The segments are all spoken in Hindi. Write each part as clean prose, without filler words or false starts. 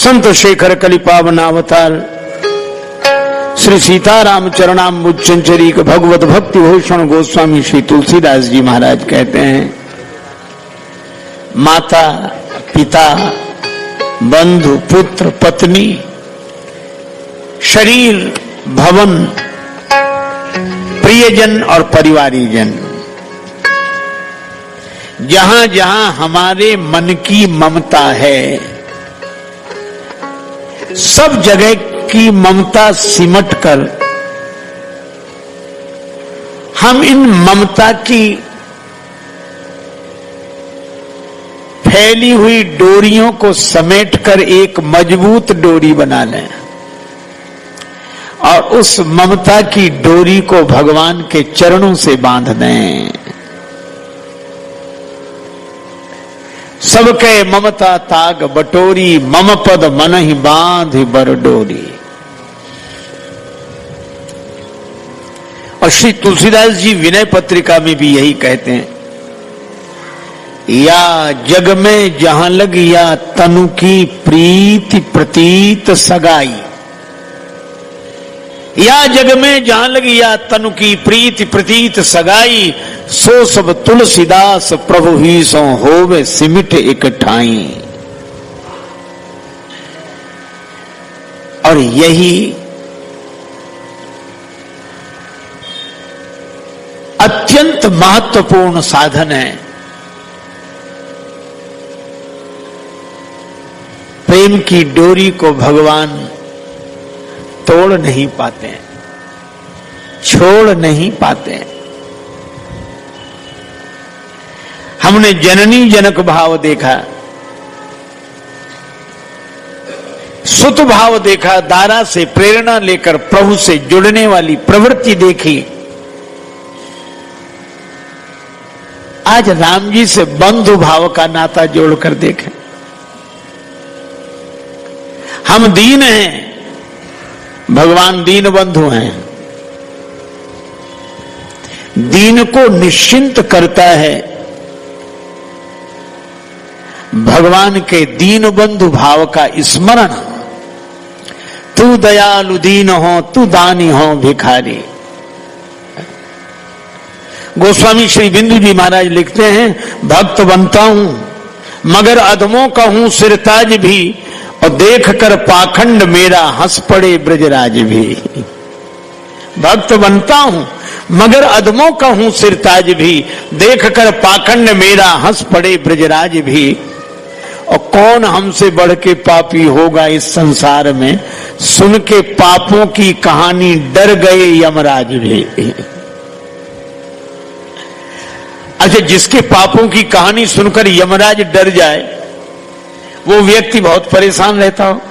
संत शेखर कलि पावनावतार श्री सीताराम चरणाम्बुज चंचरीक भगवत भक्ति भूषण गोस्वामी श्री तुलसीदास जी महाराज कहते हैं, माता पिता बंधु पुत्र पत्नी शरीर भवन प्रियजन और परिवारीजन, जहां जहां हमारे मन की ममता है, सब जगह की ममता सिमट कर हम इन ममता की फैली हुई डोरियों को समेटकर एक मजबूत डोरी बना लें और उस ममता की डोरी को भगवान के चरणों से बांध दें। सबके ममता ताग बटोरी, मम पद मन ही बांध बर डोरी। और श्री तुलसीदास जी विनय पत्रिका में भी यही कहते हैं, या जग में जहां लग या तनु की प्रीति प्रतीत सगाई, या जग में जहां लगी या तनु की प्रीति प्रतीत सगाई, सो सब तुलसीदास प्रभु ही सो होवे सिमिट इकट्ठाई। और यही अत्यंत महत्वपूर्ण साधन है। प्रेम की डोरी को भगवान तोड़ नहीं पाते, छोड़ नहीं पाते। हमने जननी जनक भाव देखा, सुत भाव देखा, दारा से प्रेरणा लेकर प्रभु से जुड़ने वाली प्रवृत्ति देखी। आज राम जी से बंधु भाव का नाता जोड़कर देखें। हम दीन हैं, भगवान दीन बंधु हैं। दीन को निश्चिंत करता है भगवान के दीन बंधु भाव का स्मरण। तू दयालु दीन हो, तू दानी हो भिखारी। गोस्वामी श्री बिंदु जी महाराज लिखते हैं, भक्त बनता हूं मगर अधमों का हूं सिरताज भी, और देख कर पाखंड मेरा हंस पड़े ब्रजराज भी। भक्त बनता हूं मगर अधमों का हूं सिरताज भी, देख कर पाखंड मेरा हंस पड़े ब्रजराज भी। और कौन हमसे बढ़ के पापी होगा इस संसार में, सुन के पापों की कहानी डर गए यमराज भी। अच्छा, जिसके पापों की कहानी सुनकर यमराज डर जाए, वो व्यक्ति बहुत परेशान रहता हो,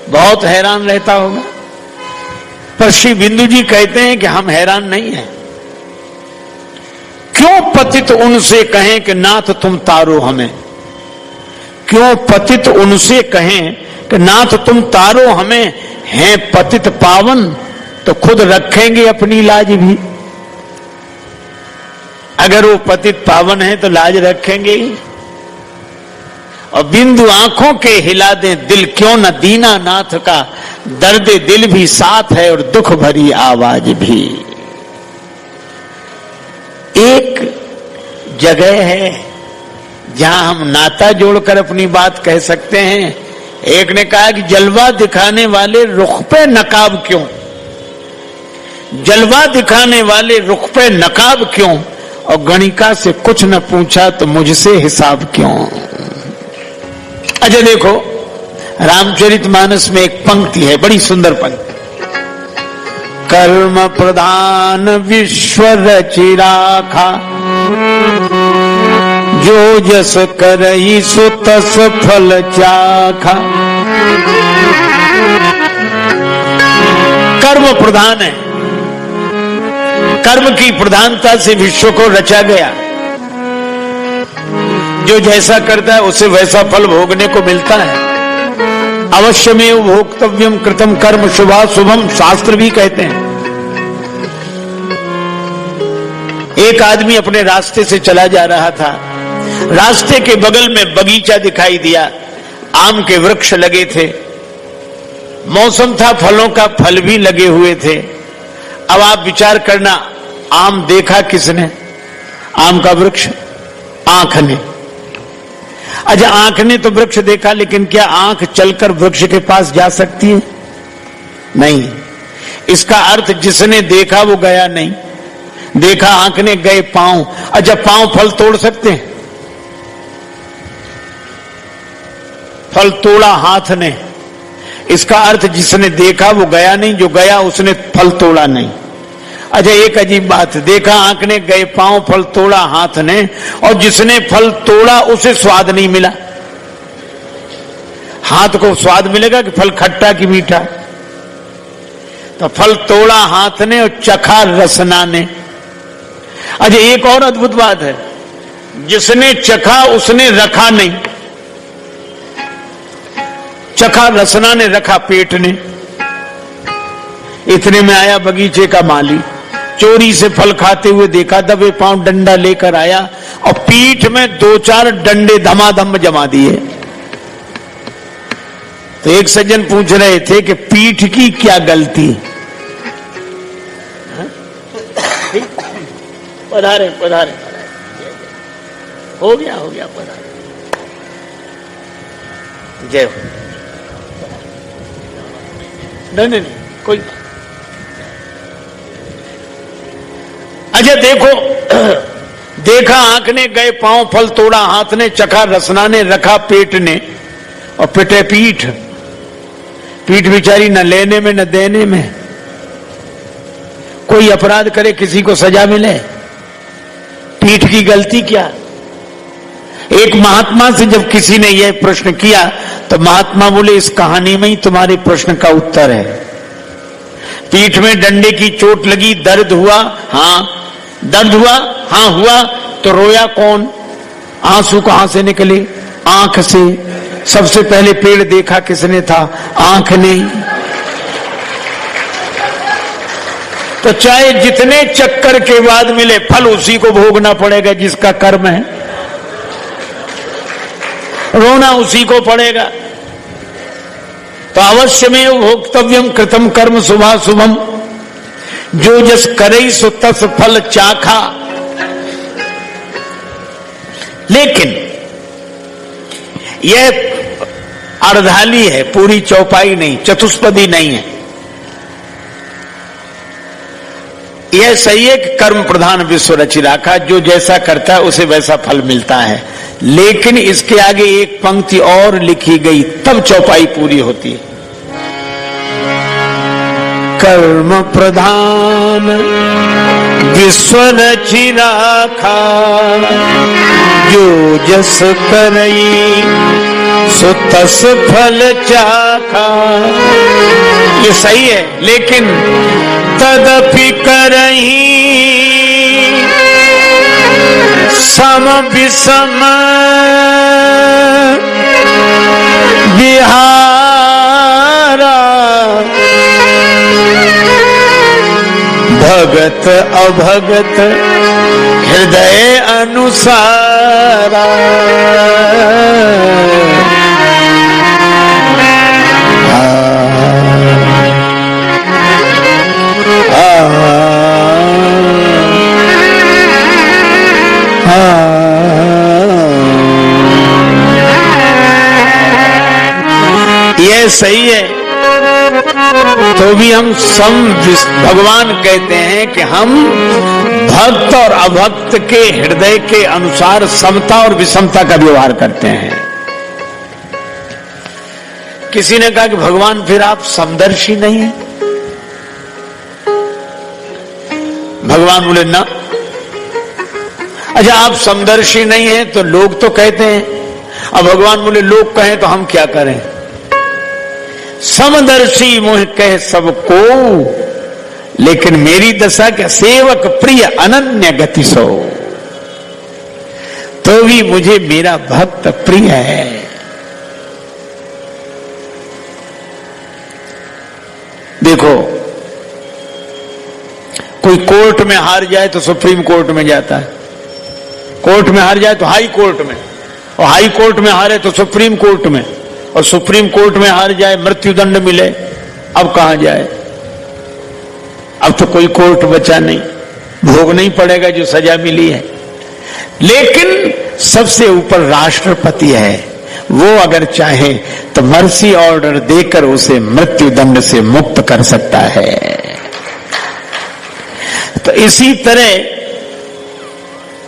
बहुत हैरान रहता होगा। पर श्री बिंदु जी कहते हैं कि हम हैरान नहीं हैं। क्यों पतित उनसे कहें कि नाथ तुम तारो हमें, क्यों पतित उनसे कहें कि नाथ तुम तारो हमें, हैं पतित पावन तो खुद रखेंगे अपनी लाज भी। अगर वो पतित पावन है तो लाज रखेंगे ही। और बिंदु आंखों के हिला दें दिल, क्यों न दीना नाथ का दर्द दिल भी साथ है और दुख भरी आवाज भी। एक जगह है जहां हम नाता जोड़कर अपनी बात कह सकते हैं। एक ने कहा कि जलवा दिखाने वाले रुख पे नकाब क्यों, जलवा दिखाने वाले रुख पे नकाब क्यों, और गणिका से कुछ न पूछा तो मुझसे हिसाब क्यों। अच्छा देखो, रामचरितमानस में एक पंक्ति है, बड़ी सुंदर पंक्ति। कर्म प्रधान विश्व रचि राखा, जो जस करई सो तस फल चाखा। कर्म प्रधान है, कर्म की प्रधानता से विश्व को रचा गया। जो जैसा करता है उसे वैसा फल भोगने को मिलता है। अवश्यमेव भोक्तव्यम कृतम कर्म शुभाशुभम, शास्त्र भी कहते हैं। एक आदमी अपने रास्ते से चला जा रहा था, रास्ते के बगल में बगीचा दिखाई दिया। आम के वृक्ष लगे थे, मौसम था फलों का, फल भी लगे हुए थे। अब आप विचार करना, आम देखा किसने? आम का वृक्ष आंख ने। अच्छा, आंख ने तो वृक्ष देखा, लेकिन क्या आंख चलकर वृक्ष के पास जा सकती है? नहीं। इसका अर्थ जिसने देखा वो गया नहीं। देखा आंख ने, गए पांव। अच्छा, पांव फल तोड़ सकते हैं? फल तोड़ा हाथ ने। इसका अर्थ जिसने देखा वो गया नहीं, जो गया उसने फल तोड़ा नहीं। अच्छा, एक अजीब बात, देखा आंख ने, गए पांव, फल तोड़ा हाथ ने, और जिसने फल तोड़ा उसे स्वाद नहीं मिला। हाथ को स्वाद मिलेगा कि फल खट्टा कि मीठा? तो फल तोड़ा हाथ ने और चखा रसना ने। अच्छा, एक और अद्भुत बात है, जिसने चखा उसने रखा नहीं। चखा रसना ने, रखा पेट ने। इतने में आया बगीचे का माली, चोरी से फल खाते हुए देखा, दबे पांव डंडा लेकर आया और पीठ में 2-4 डंडे धमाधम जमा दिए। तो एक सज्जन पूछ रहे थे कि पीठ की क्या गलती? पधारे पधारे, हो गया पधारे, जय हो। नहीं, कोई। अच्छा देखो, देखा आंख ने, गए पांव, फल तोड़ा हाथ ने, चखा रसना ने, रखा पेट ने, और पिटे पीठ। पीठ बेचारी न लेने में न देने में। कोई अपराध करे, किसी को सजा मिले, पीठ की गलती क्या? एक महात्मा से जब किसी ने यह प्रश्न किया तो महात्मा बोले, इस कहानी में ही तुम्हारे प्रश्न का उत्तर है। पीठ में डंडे की चोट लगी, दर्द हुआ? हाँ। दर्द हुआ? हाँ हुआ। तो रोया कौन? आंसू कहां से निकले? आंख से। सबसे पहले पेड़ देखा किसने था? आंख ने। तो चाहे जितने चक्कर के बाद मिले, फल उसी को भोगना पड़ेगा जिसका कर्म है, रोना उसी को पड़ेगा। तो अवश्य में भोक्तव्यम कृतम कर्म शुभाशुभम, जो जस करई सो तस फल चाखा। लेकिन यह अर्धाली है, पूरी चौपाई नहीं, चतुष्पदी नहीं है। यह सही है कि कर्म प्रधान विश्व रचि राखा, जो जैसा करता है उसे वैसा फल मिलता है। लेकिन इसके आगे एक पंक्ति और लिखी गई, तब चौपाई पूरी होती है। कर्म प्रधान विश्व रचि राखा, जो जस करई सो तस फल चाखा। ये सही है, लेकिन तदपि करही सम विषम विहारा, भगत अभगत हृदय अनुसारा। यह सही है, तो भी हम भगवान कहते हैं कि हम भक्त और अभक्त के हृदय के अनुसार समता और विषमता का व्यवहार करते हैं। किसी ने कहा कि भगवान फिर आप समदर्शी नहीं है? भगवान बोले ना। अच्छा, आप समदर्शी नहीं है तो लोग तो कहते हैं। अब भगवान बोले लोग कहें तो हम क्या करें? समदर्शी मोह कह सबको, लेकिन मेरी दशा क्या? सेवक प्रिय अनन्य गति सो, तो भी मुझे मेरा भक्त प्रिय है। देखो, कोई कोर्ट में हार जाए तो सुप्रीम कोर्ट में जाता है, कोर्ट में हार जाए तो हाई कोर्ट में, और हाई कोर्ट में हारे तो सुप्रीम कोर्ट में, और सुप्रीम कोर्ट में हार जाए, मृत्यु दंड मिले, अब कहां जाए? अब तो कोई कोर्ट बचा नहीं, भोगना ही पड़ेगा जो सजा मिली है। लेकिन सबसे ऊपर राष्ट्रपति है, वो अगर चाहे तो मर्सी ऑर्डर देकर उसे मृत्यु दंड से मुक्त कर सकता है। तो इसी तरह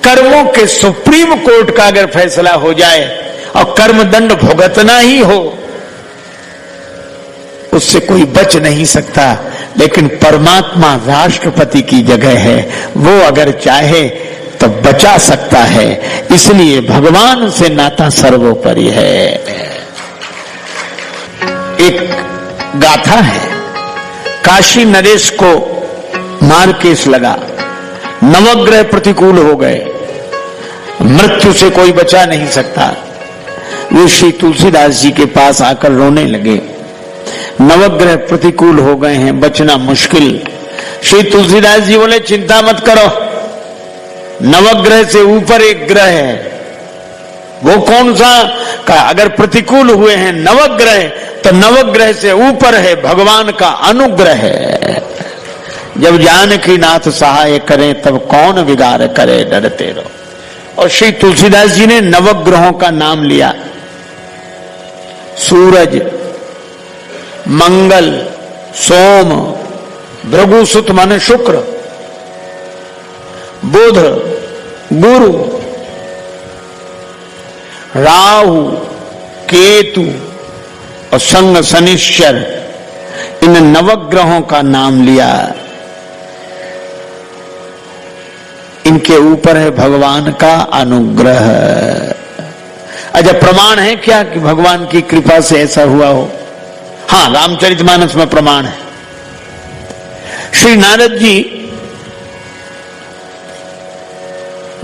कर्मों के सुप्रीम कोर्ट का अगर फैसला हो जाए और कर्म दंड भुगतना ही हो, उससे कोई बच नहीं सकता। लेकिन परमात्मा राष्ट्रपति की जगह है, वो अगर चाहे तो बचा सकता है। इसलिए भगवान से नाता सर्वोपरि है। एक गाथा है, काशी नरेश को मार केस लगा, नवग्रह प्रतिकूल हो गए, मृत्यु से कोई बचा नहीं सकता। वे श्री तुलसीदास जी के पास आकर रोने लगे, नवग्रह प्रतिकूल हो गए हैं, बचना मुश्किल। श्री तुलसीदास जी बोले चिंता मत करो, नवग्रह से ऊपर एक ग्रह है। वो कौन सा? का अगर प्रतिकूल हुए हैं नवग्रह, तो नवग्रह से ऊपर है भगवान का अनुग्रह है। जब जानकी नाथ सहाय करें तब कौन विगार करे, डरते रहो। और श्री तुलसीदास जी ने नवग्रहों का नाम लिया, सूरज, मंगल, सोम, भृगुसुत मन शुक्र, बुध, गुरु, राहु, केतु और संग शनिश्चर, इन नवग्रहों का नाम लिया। इनके ऊपर है भगवान का अनुग्रह। अच्छा, प्रमाण है क्या कि भगवान की कृपा से ऐसा हुआ हो? हाँ, रामचरितमानस में प्रमाण है। श्री नारद जी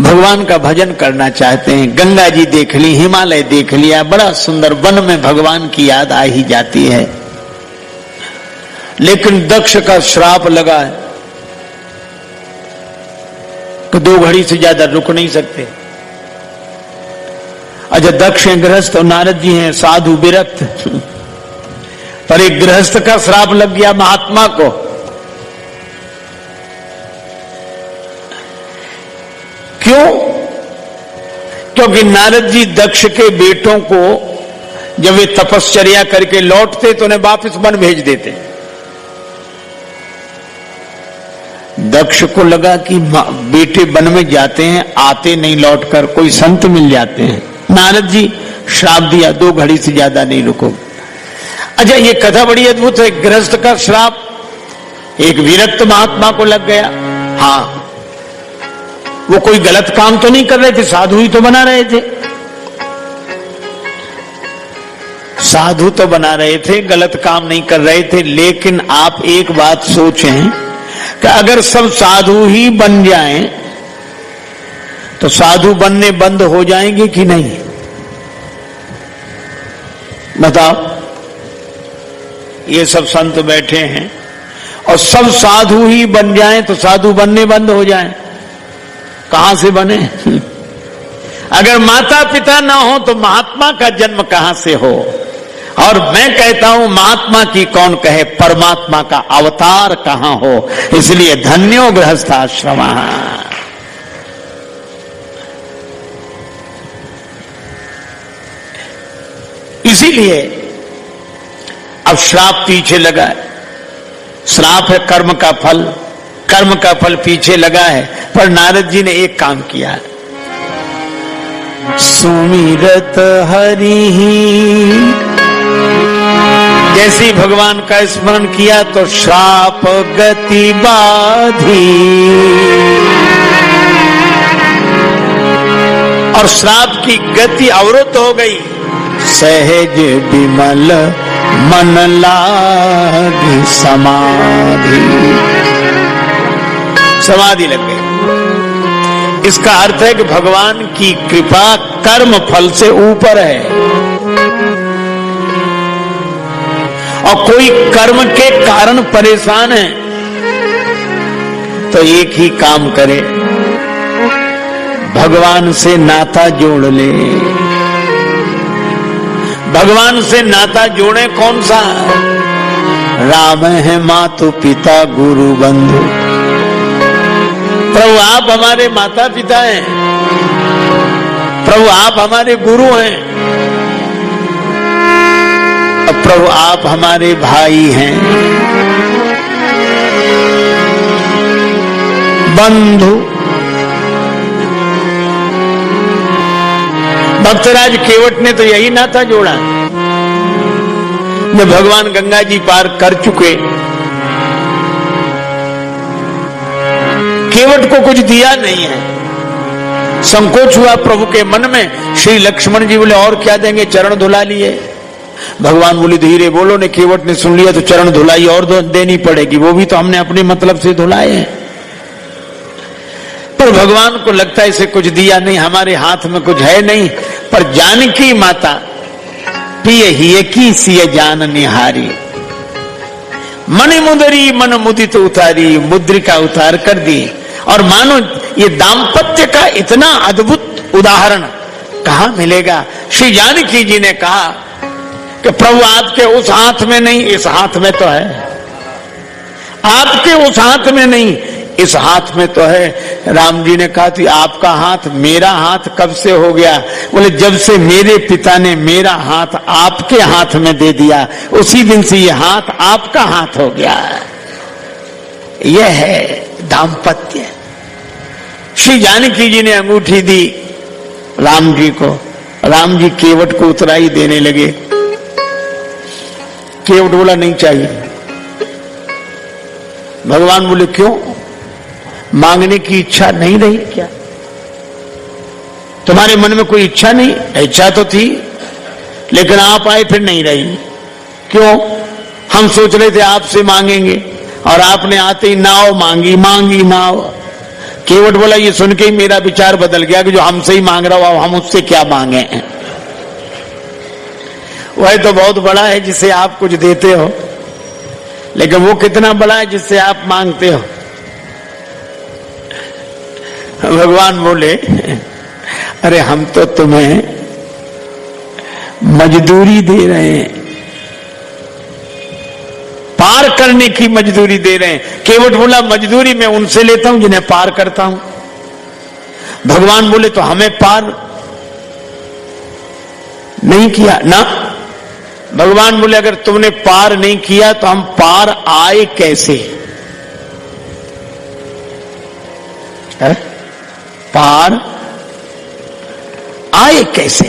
भगवान का भजन करना चाहते हैं, गंगा जी देख ली, हिमालय देख लिया, बड़ा सुंदर, वन में भगवान की याद आ ही जाती है। लेकिन दक्ष का श्राप लगा है तो 2 घड़ी से ज्यादा रुक नहीं सकते। अच्छा, दक्ष गृहस्थ और नारद जी हैं साधु विरक्त, पर एक गृहस्थ का श्राप लग गया महात्मा को। क्यों? क्योंकि नारद जी दक्ष के बेटों को जब वे तपश्चर्या करके लौटते तो उन्हें वापस वन भेज देते। दक्ष को लगा कि बेटे वन में जाते हैं, आते नहीं लौटकर, कोई संत मिल जाते हैं। नारद जी श्राप दिया, 2 घड़ी से ज्यादा नहीं रुको। अच्छा, ये कथा बड़ी अद्भुत है। गृहस्थ का श्राप एक विरक्त महात्मा को लग गया। हाँ, वो कोई गलत काम तो नहीं कर रहे थे, साधु ही तो बना रहे थे। साधु तो बना रहे थे, गलत काम नहीं कर रहे थे। लेकिन आप एक बात सोचें कि अगर सब साधु ही बन जाएं तो साधु बनने बंद हो जाएंगे कि नहीं? बताओ। ये सब संत बैठे हैं और सब साधु ही बन जाएं तो साधु बनने बंद हो जाएं, कहां से बने? अगर माता पिता ना हो तो महात्मा का जन्म कहां से हो? और मैं कहता हूं महात्मा की कौन कहे, परमात्मा का अवतार कहां हो? इसलिए धन्यो गृहस्थाश्रम। इसीलिए अब श्राप पीछे लगा है। श्राप है कर्म का फल, कर्म का फल पीछे लगा है। पर नारद जी ने एक काम किया, सुमिरत हरि ही, जैसे ही भगवान का स्मरण किया तो श्राप गति बाधी, और श्राप की गति अवरुद्ध हो गई। सहज विमल मन लागी समाधि, समाधि लग गई। इसका अर्थ है कि भगवान की कृपा कर्म फल से ऊपर है। और कोई कर्म के कारण परेशान है तो एक ही काम करे, भगवान से नाता जोड़ ले। भगवान से नाता जोड़े कौन सा? राम है मातु पिता गुरु बंधु। प्रभु आप हमारे माता पिता हैं, प्रभु आप हमारे गुरु हैं, और प्रभु आप हमारे भाई हैं, बंधु। भक्तराज केवट ने तो यही नाता जोड़ा। जब भगवान गंगा जी पार कर चुके, केवट को कुछ दिया नहीं है। संकोच हुआ प्रभु के मन में। श्री लक्ष्मण जी बोले और क्या देंगे, चरण धुला लिए। भगवान बोले धीरे बोलो ने। केवट ने सुन लिया तो चरण धुलाई और देनी पड़ेगी, वो भी तो हमने अपने मतलब से धुलाए हैं। पर भगवान को लगता है इसे कुछ दिया नहीं, हमारे हाथ में कुछ है नहीं। पर जानकी माता पिय ही की सिय जान निहारी, मन मुदरी मन मुदित उतारी, मुद्रिका उतार कर दी। और मानो ये दाम्पत्य का इतना अद्भुत उदाहरण कहां मिलेगा। श्री जानकी जी ने कहा कि प्रभु आपके उस हाथ में नहीं, इस हाथ में तो है। आपके उस हाथ में नहीं, इस हाथ में तो है। राम जी ने कहा कि आपका हाथ मेरा हाथ कब से हो गया? बोले जब से मेरे पिता ने मेरा हाथ आपके हाथ में दे दिया, उसी दिन से ये हाथ आपका हाथ हो गया। यह है दाम्पत्य। श्री जानकी जी ने अंगूठी दी राम जी को, राम जी केवट को उतराई देने लगे। केवट बोला नहीं चाहिए। भगवान बोले क्यों, मांगने की इच्छा नहीं रही क्या? तुम्हारे मन में कोई इच्छा नहीं? इच्छा तो थी, लेकिन आप आए फिर नहीं रही। क्यों? हम सोच रहे थे आपसे मांगेंगे और आपने आते ही नाव मांगी, मांगी नाव। केवट बोला ये सुन के ही मेरा विचार बदल गया कि जो हमसे ही मांग रहा हो, अब हम उससे क्या मांगे? वह तो बहुत बड़ा है जिसे आप कुछ देते हो, लेकिन वो कितना बड़ा है जिससे आप मांगते हो। भगवान बोले अरे हम तो तुम्हें मजदूरी दे रहे हैं, पार करने की मजदूरी दे रहे हैं। केवट बोला मजदूरी मैं उनसे लेता हूं जिन्हें पार करता हूं। भगवान बोले तो हमें पार नहीं किया ना। भगवान बोले अगर तुमने पार नहीं किया तो हम पार आए कैसे? है? पार आए कैसे?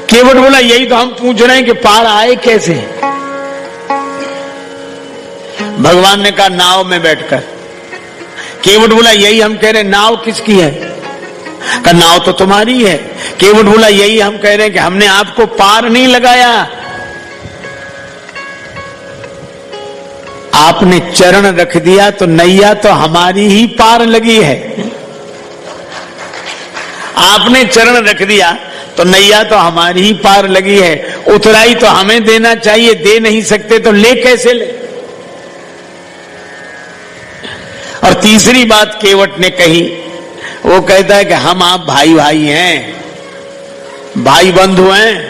केवट बोला यही तो हम पूछ रहे हैं कि पार आए कैसे? भगवान ने कहा नाव में बैठकर। केवट बोला यही हम कह रहे हैं, नाव किसकी है? का नाव तो तुम्हारी है। केवट बोला यही हम कह रहे हैं कि हमने आपको पार नहीं लगाया, आपने चरण रख दिया तो नैया तो हमारी ही पार लगी है। आपने चरण रख दिया तो नैया तो हमारी ही पार लगी है। उतराई तो हमें देना चाहिए, दे नहीं सकते तो ले कैसे ले? और तीसरी बात केवट ने कही, वो कहता है कि हम आप भाई भाई हैं, भाई बंधु हैं,